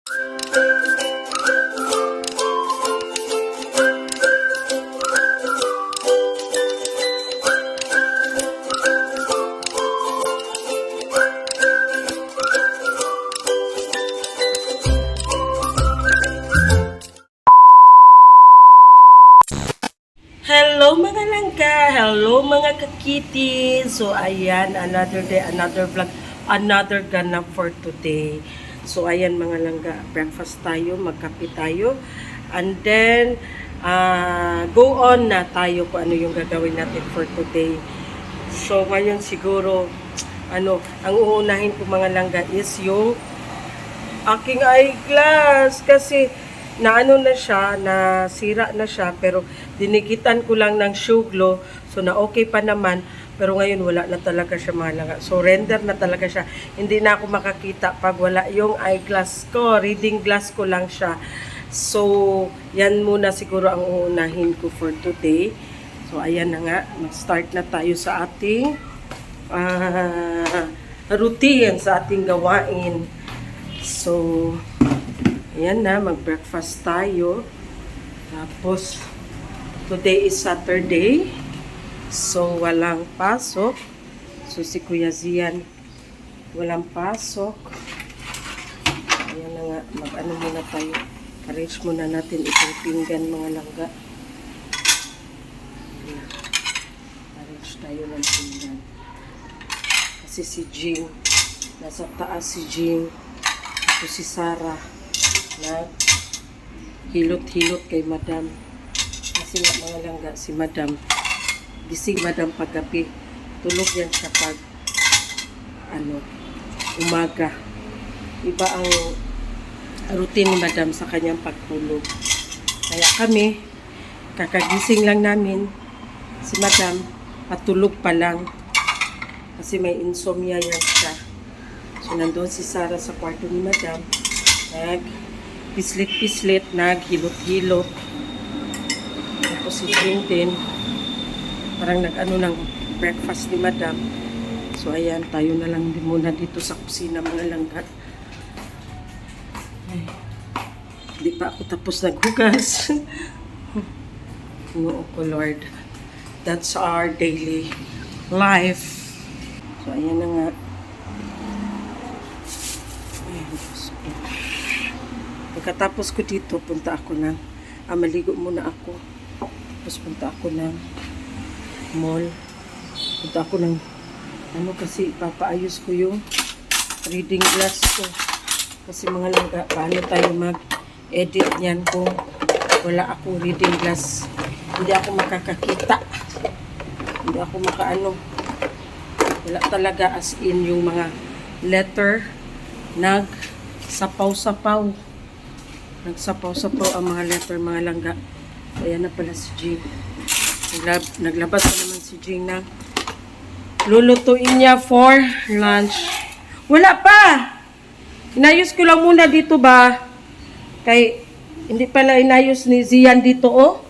Hello mga langka! Hello mga kakiti! So ayan, another day, another vlog, another ganap for today. So ayan mga langka, breakfast tayo, magkape tayo. And then, go on na tayo kung ano yung gagawin natin for today. So ngayon siguro, ang uunahin ko mga langga is yung aking eyeglass. Kasi naano na siya, nasira na siya, pero dinikitan ko lang ng shoe glue, so na okay pa naman, pero ngayon wala na talaga siya mga langga. So render na talaga siya. Hindi na ako makakita pag wala yung eyeglass ko, reading glass ko lang siya. So yan muna siguro ang uunahin ko for today. So ayan na nga, mag-start na tayo sa ating routine, sa ating gawain. So ayan na, mag-breakfast tayo. Tapos, today is Saturday. So, walang pasok. So, si Kuya Zian, walang pasok. Ayan na nga, mag-ano muna tayo. Arrange muna natin itong pinggan mga langga. Ayan. Arrange tayo ng pinggan. Kasi si Jing, nasa taas si Jing. Ito si Sarah na hilot-hilot kay Madam. Kasi mga langga, si Madam, gising Madam paggabi. Tulog yan siya pag umaga. Iba ang routine ni Madam sa kanyang pagtulog. Kaya kami, kakagising lang namin, si Madam, patulog pa lang. Kasi may insomnia yan siya. So, nandun si Sarah sa kwarto ni Madam. Pislit-pislit, naghilot-hilot. Tapos si Jing din, parang nag-ano ng breakfast ni Madam. So ayan, tayo na lang din muna dito sa kusina mga langga. Hindi pa ako tapos naghugas. No, ko Lord. That's our daily life. So ayan na nga. Pagkatapos ko dito, punta ako ng, maligo muna ako. Tapos punta ako ng mall. Punta ako ng, kasi ipapaayos ko yung reading glass ko. Kasi mga langga, paano tayo mag-edit niyan kung wala akong reading glass. Hindi ako makakakita. Hindi ako wala talaga as in yung mga letter nagsapaw-sapaw. Nagsapaw-sapaw ang mga letter, mga langga. Ayan na pala si Jing. Naglabas na naman si Jing na lulutuin niya for lunch. Wala pa! Inayos ko lang muna dito ba? Kay, hindi pala inayos ni Zian dito, oh.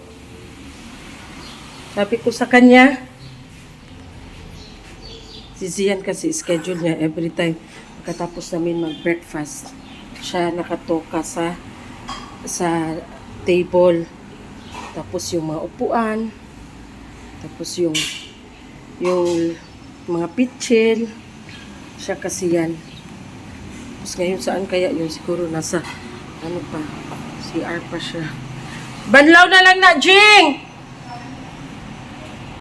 Sabi ko sa kanya, si Zian kasi schedule niya every time. Pagkatapos namin mag-breakfast, siya nakatoka sa table, tapos yung mga upuan, tapos yung mga pitchel, siya kasi yan. Tapos ngayon saan kaya yun? Siguro nasa CR pa siya. Banlaw na lang na, Jing!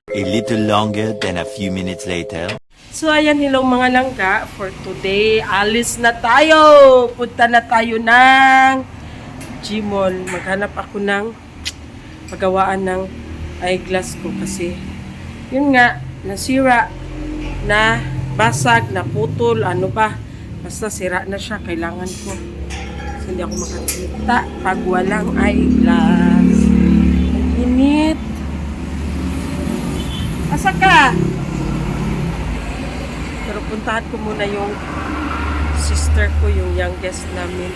A little longer than a few minutes later. So ayan, hello mga langga, for today alis na tayo, punta na tayo ng Gmall. Maghanap ako ng pagawaan ng eyeglass ko kasi yun nga, nasira, na basag, na putol, basta sira na siya, kailangan ko. Kasi hindi ako makakita pag walang eyeglass. Ang init. Asa ka? Pero puntahan ko muna yung sister ko, yung youngest namin.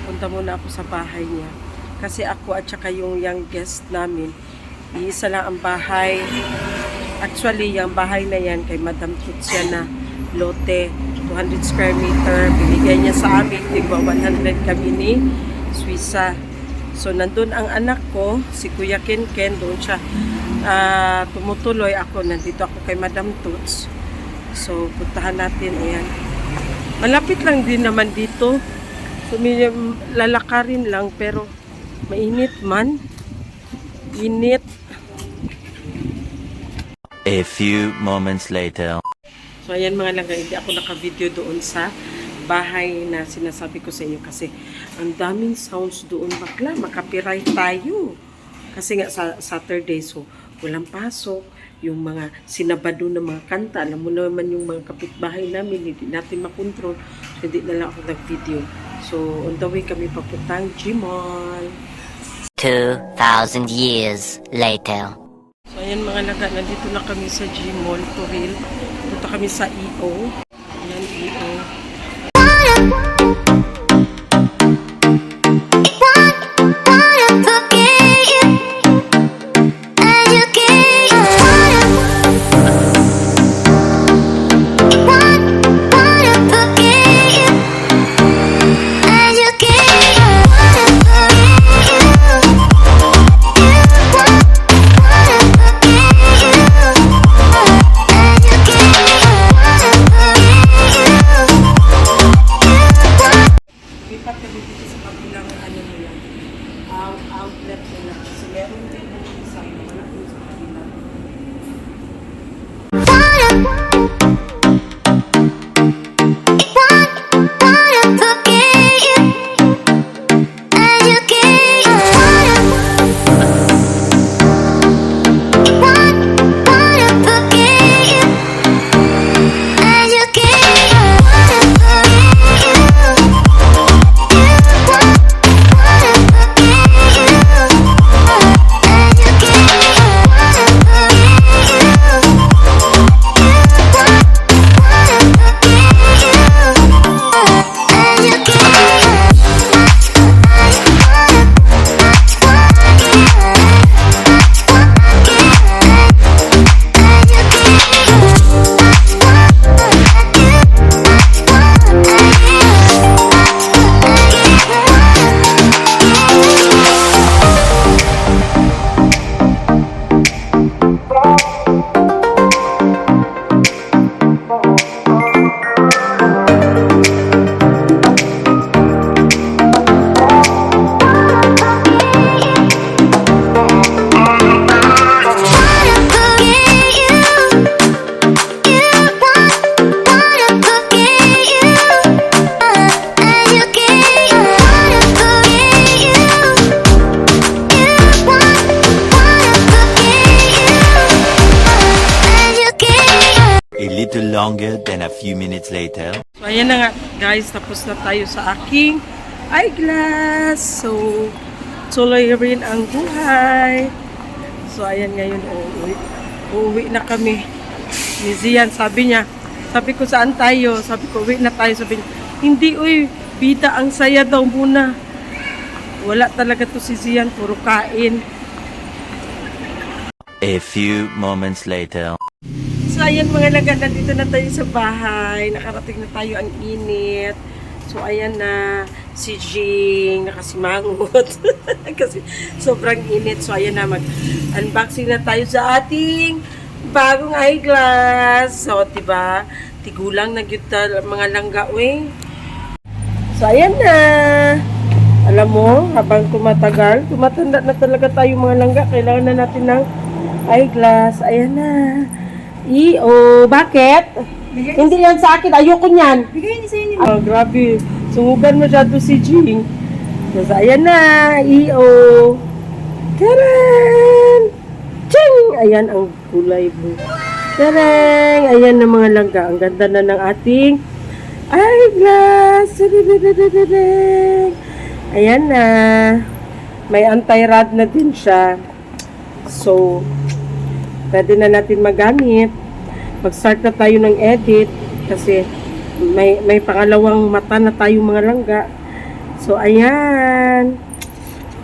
Punta muna ako sa bahay niya. Kasi ako at saka yung youngest namin, iisa lang ang bahay. Actually, yung bahay na yan kay Madam Tutsia na lote. 200 square meter. Binigay niya sa amin. Tigwa 100 kami ni Suisa. So, nandun ang anak ko, si Kuya Ken Ken. Doon siya tumutuloy ako. Nandito ako kay Madam Toots. So, puntahan natin. Ayan. Malapit lang din naman dito. So, lalakarin lang. Pero, mainit man. Init. A few moments later. So, ayan mga langga, hindi ako naka-video doon sa bahay na sinasabi ko sa inyo kasi ang daming sounds doon bakla, makapiright tayo. Kasi nga sa Saturday, so walang pasok, yung mga sinabado na mga kanta, alam mo naman yung mga kapitbahay namin, hindi natin makontrol, so hindi na lang ako nag-video. So, on the way kami papuntang Gmall. 2,000 years later. So, ayan mga laga, nandito na kami sa Gmall, Turil. Punta kami sa EO. Ayan, EO. Lipat kami dito sa kabilang ano nila, outlet nila. Kasi meron din ng isa na malaki sa kabila. A little longer than a few minutes later. So, ayan na nga guys, tapos na tayo sa aking eyeglass. So, tuloy rin ang buhay. So, ayan ngayon, uuwi na kami. Ni Zian, sabi niya, sabi ko saan tayo? Sabi ko, uwi na tayo. Sabi niya, hindi, bida, ang saya daw muna. Wala talaga to si Zian, puro kain. A few moments later. So, ayan mga laga, nandito na tayo sa bahay. Nakarating na tayo, ang init. So, ayan na, si Jing, nakasimangot. Kasi sobrang init. So, ayan na, mag-unboxing na tayo sa ating bagong eyeglass. So, diba, tigulang na gyud mga langga, So, ayan na. Alam mo, habang tumatagal, tumatanda na talaga tayo mga langga. Kailangan na natin ng eyeglass. Ayan na. Bakit? Hindi yan sa akin. Ayoko niyan. Bigay ni sa'yo ni Oh, grabe. Sungugan masyado si Jing. So, ayan na. Karen! Ching! Ayan ang kulay blue. Karen! Ayan na mga langga. Ang ganda na ng ating eyeglass. Ayan na. May anti-rad na din siya. So, pwede na natin magamit. Mag-start na tayo ng edit kasi may pangalawang mata na tayo mga langga. So, ayan.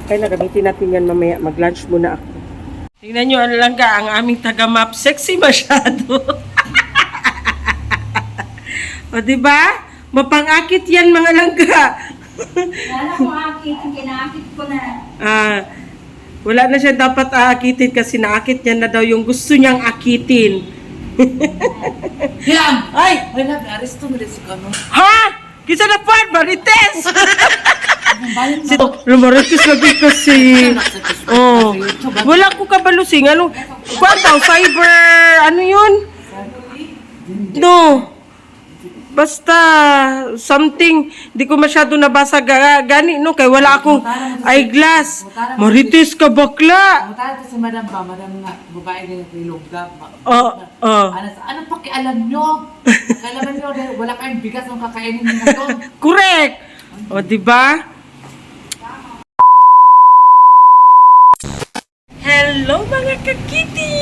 Kaya nagamitin natin yan mamaya. Mag-lunch muna ako. Tingnan nyo, ang langga, ang aming taga-map. Sexy masyado. O, diba? Mapang-akit yan, mga langga. Lala ko akit, kinaakit ko na. Wala na siya dapat aakitin kasi naakit niya na daw yung gusto niyang akitin. Yan! Ay! Ay, nag-aresto mo rin si Kano. Ha? Kisa na pa, Marites! Bayan Si Lumarites lagi kasi. Oh. Wala ko kabalusing. Ano? Kuwan daw, cyber, ano yun? No. Basta, something, di ko masyado nabasa gani, no? Kaya wala akong eyeglass. Marites ka bakla. Mutala si Madam ba? Madam nga, babae din at nilugda. Ano pakialam nyo? Pakialaman nyo, dahil wala kayong bigas ang kakainin mo doon. Correct. O, diba? Hello mga kakiti!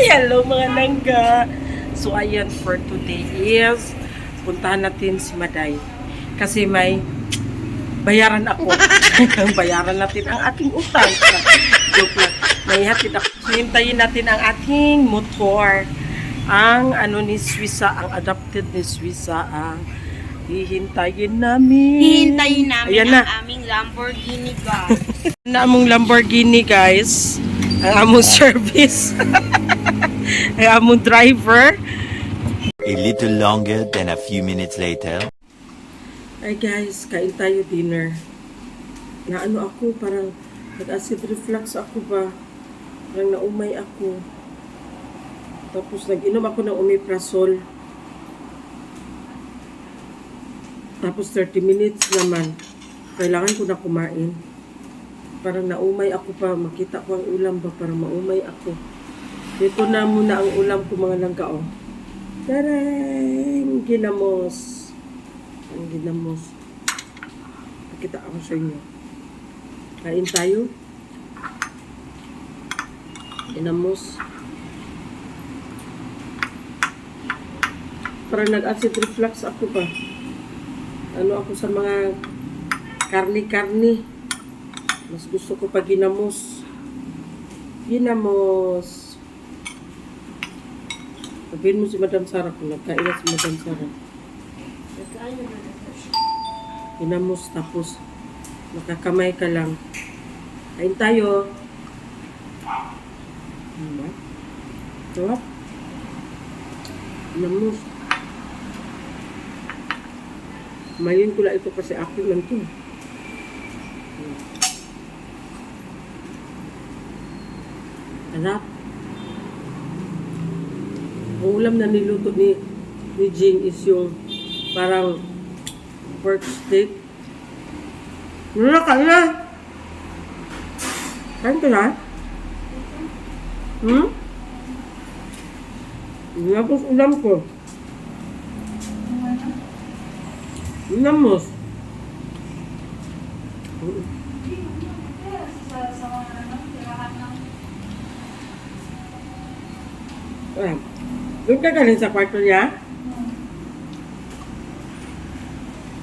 Hello mga langga! So ayan for today is puntahan natin si Maday kasi may bayaran ako. Bayaran natin ang ating utang. Joke lang. May hatid ako. So, hintayin natin ang ating motor. Ang ano ni Swissa, ang adopted ni Swissa, ang hihintayin namin. Hihintayin namin Ayan ang na. aming Lamborghini guys. Na among Lamborghini guys. Ang among service. Ang among driver. A little longer than a few minutes later. Ay guys, kain tayo dinner. Na ano ako, parang nag-acid reflux ako ba? Parang naumay ako. Tapos nag-inom ako ng omeprazole. Tapos 30 minutes naman. Kailangan ko na kumain. Parang naumay ako pa. Makita ko ang ulam ba? Parang maumay ako. Dito na muna ang ulam ko mga langga. Oh. Tarang! Ginamos. Ang ginamos. Pakita ako sa inyo. Kain tayo. Ginamos. Parang nag-acid reflux ako pa. Ano ako sa mga karni-karni. Mas gusto ko pa ginamos. Ginamos. Sabihin mo si Madam Sarah kung nagkain na si Madam Sarah. Ginamos tapos makakamay ka lang. Kain tayo. Diba? Sarap. Ginamos. Mayin ko lang ito kasi akin lang ito. Sarap. Ang ulam na niluto ni Jing is yung parang pork steak. Wala ka na. Kain ka na? Tapos ulam ko. Ginamos. Doon ka galing sa kwarto niya?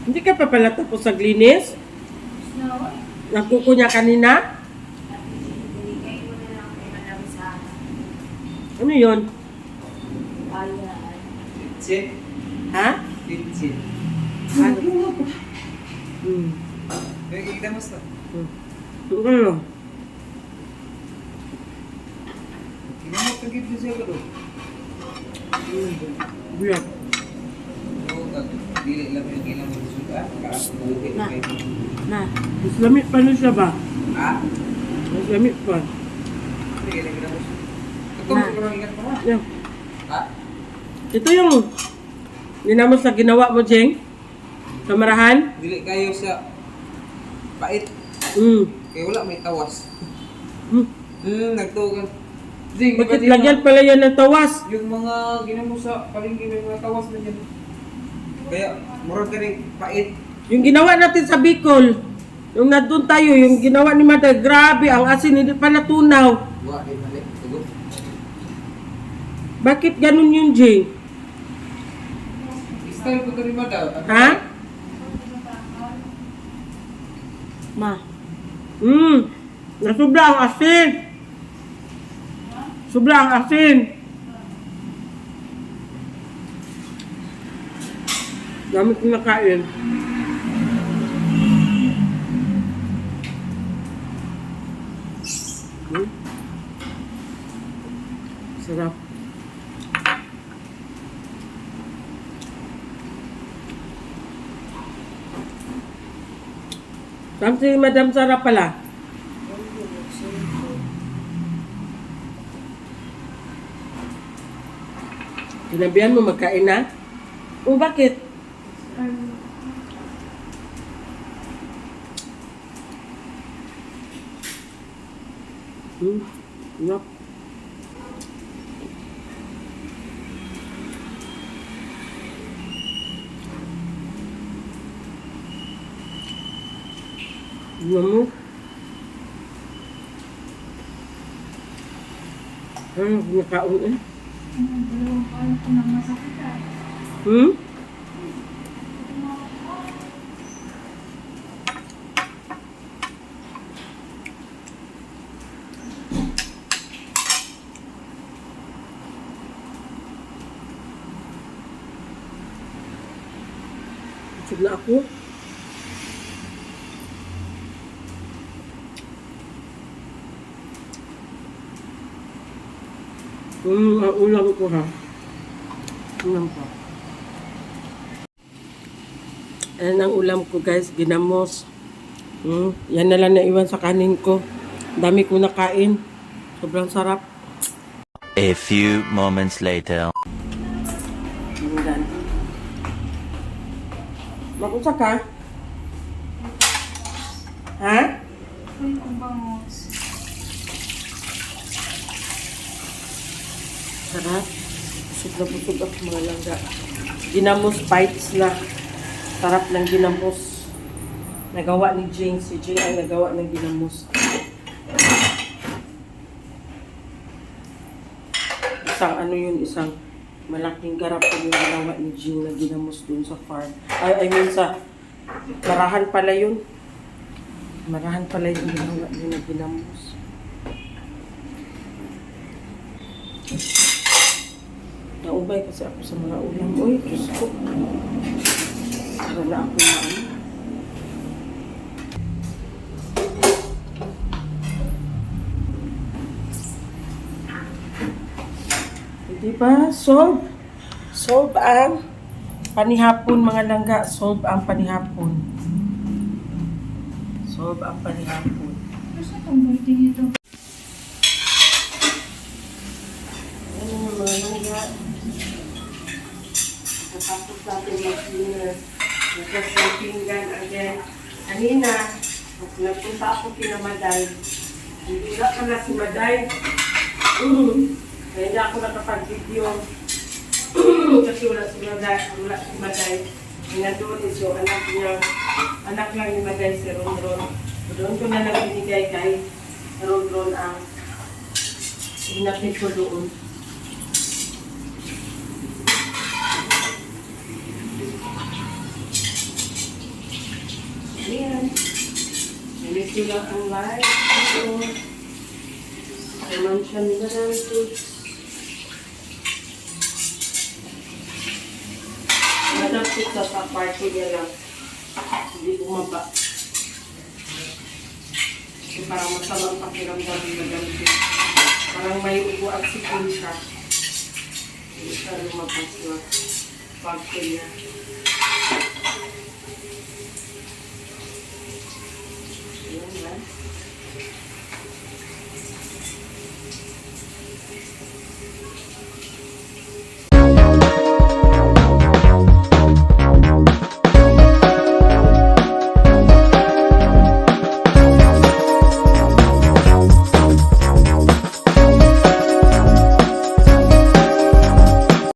Hindi ka pa pala tapos sa glinis? Nagkuko niya kanina? Ano yun? Sit. Ha? Sit. Ano? Kita mo sa... Ano? Kita mo kagit siya ko doon. Buyak. Dili lang yung ilang suga. Kaapulupit Na. kayo. Na. Islamit pa na siya ba? Ha? Islamit pa. Sige, lagi na mo. Ito mo siguro ingat pa ha? Yan. Ha? Ito yung ginamos na ginawa mo, Jeng? Sa marahan? Dili kayo sa pait. Kaya wala may tawas. Nagtugan. Jing, Bakit lagyan pala yan ng tawas? yung mga ginamo sa palengke may mga tawas na dyan. Kaya, murag ka rin pait. Yung ginawa natin sa Bicol, yung nandun tayo, yung ginawa ni Mada, grabe, ang asin hindi pa natunaw. Wala, di mali. Tugo. Bakit ganun yun, Jing? Style ko rin ba daw? Ha? Ma. Nasubra ang asin. Sobra ang asin. Dami kinakain. Sarap. Saan si Madam Sarap pala? Sinabihan mo magkain na? O bakit? Yup. Mo? Kumakaon eh. Dalawang kain ko ng masakit ah. Busog na ako. Ang ulam ko ha. Ulam ko. Ayan ang ulam ko guys, ginamos. Yan na lang naiwan sa kanin ko. Dami ko nakain. Sobrang sarap. A few moments later. Yan. Mag-usa ka? Ha? Uy, ang bangos. Sarap. Busog na busog ako mga langga. Ginamos bites na. Sarap ng ginamos. Nagawa ni Jing. Si Jing ay nagawa ng ginamos. Isang ano yun, isang malaking garap yung ginawa ni Jing na ginamos dun sa farm. I mean sa marahan pala yun. Marahan pala yung ginawa niya na ginamos. Naubay kasi ako sa mga ulam. Uy, Diyos ko. Para na ako na ano. Diba? Solve. Solve ang panihapon mga langga. Solve ang panihapon. Solve ang panihapon. Gusto itong birthday nito. Ano yung mga langga? Nakapos natin mag-dinner. Nakas ng pinggan again. Kanina, nagpunta ako kina Maday. Hindi na pala si Maday. Kaya hindi ako nakapag-video. Kasi wala si Maday. Nandun is yung anak lang ni Maday si Ron. Doon ko na lang binigay kay Ron ang inapit ko doon. Ayan. Namiss ko lang ang live. Ito. Naman siya nila ng foods. Madapit sa party niya lang. Hindi bumaba. Kasi parang masama ang pakiramdam ng madamit. Parang may ubo at sipon siya. Hindi siya lumabas na party niya. Ayan ba?